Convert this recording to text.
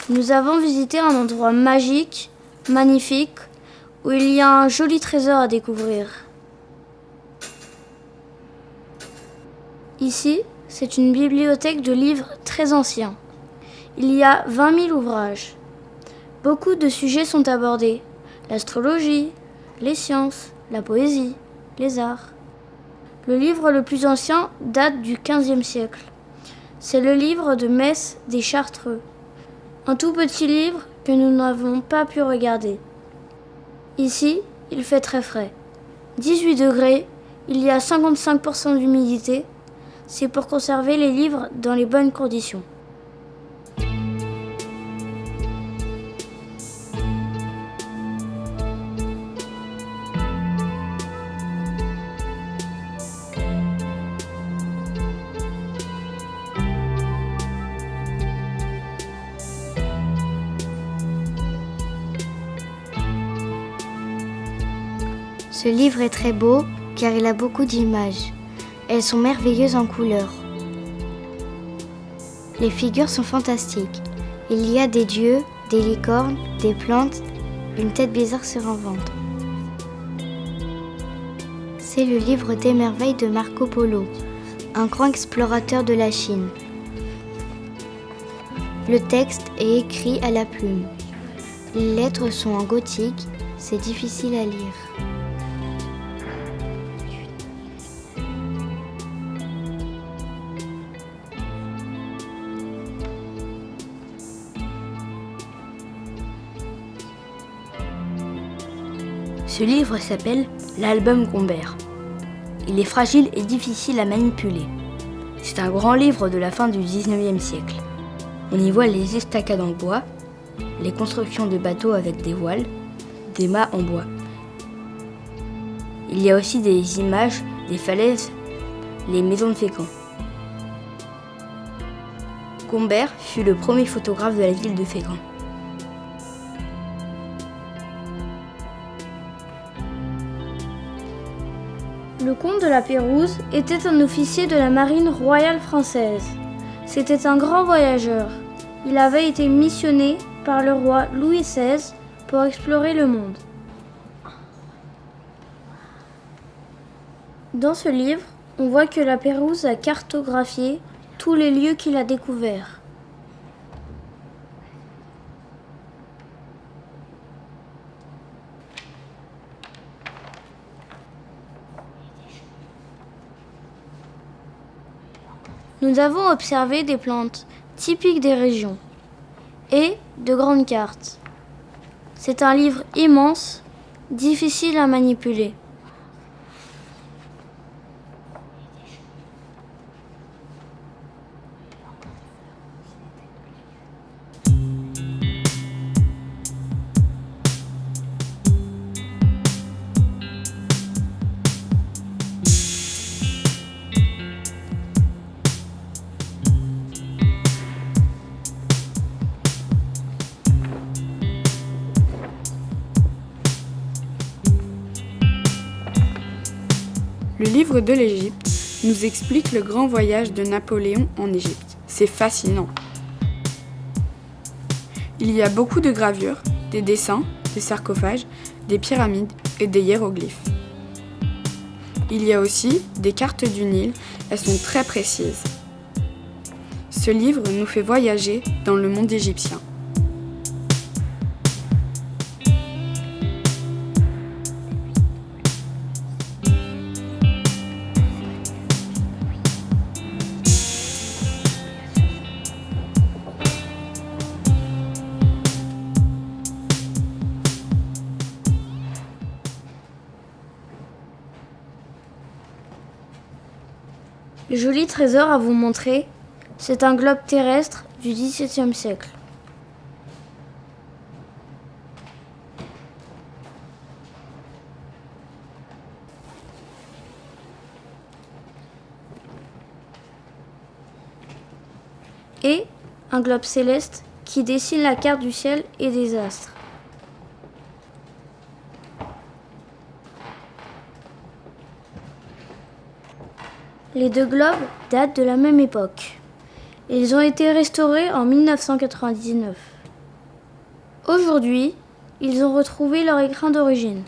Nous avons visité un endroit magique, magnifique, où il y a un joli trésor à découvrir. Ici, c'est une bibliothèque de livres très anciens. Il y a 20 000 ouvrages. Beaucoup de sujets sont abordés. L'astrologie, les sciences, la poésie, les arts. Le livre le plus ancien date du XVe siècle. C'est le livre de Metz des Chartreux. Un tout petit livre que nous n'avons pas pu regarder. Ici, il fait très frais. 18 degrés, il y a 55% d'humidité. C'est pour conserver les livres dans les bonnes conditions. Ce livre est très beau car il a beaucoup d'images. Elles sont merveilleuses en couleurs. Les figures sont fantastiques. Il y a des dieux, des licornes, des plantes, une tête bizarre sur un ventre. C'est le livre des merveilles de Marco Polo, un grand explorateur de la Chine. Le texte est écrit à la plume. Les lettres sont en gothique, c'est difficile à lire. Ce livre s'appelle l'album Gombert. Il est fragile et difficile à manipuler. C'est un grand livre de la fin du XIXe siècle. On y voit les estacades en bois, les constructions de bateaux avec des voiles, des mâts en bois. Il y a aussi des images des falaises, les maisons de Fécamp. Gombert fut le premier photographe de la ville de Fécamp. Le comte de la Pérouse était un officier de la marine royale française. C'était un grand voyageur. Il avait été missionné par le roi Louis XVI pour explorer le monde. Dans ce livre, on voit que la Pérouse a cartographié tous les lieux qu'il a découverts. Nous avons observé des plantes typiques des régions et de grandes cartes. C'est un livre immense, difficile à manipuler. Le livre de l'Égypte nous explique le grand voyage de Napoléon en Égypte. C'est fascinant. Il y a beaucoup de gravures, des dessins, des sarcophages, des pyramides et des hiéroglyphes. Il y a aussi des cartes du Nil, elles sont très précises. Ce livre nous fait voyager dans le monde égyptien. Le joli trésor à vous montrer, c'est un globe terrestre du XVIIe siècle. Et un globe céleste qui dessine la carte du ciel et des astres. Les deux globes datent de la même époque. Ils ont été restaurés en 1999. Aujourd'hui, ils ont retrouvé leur écrin d'origine.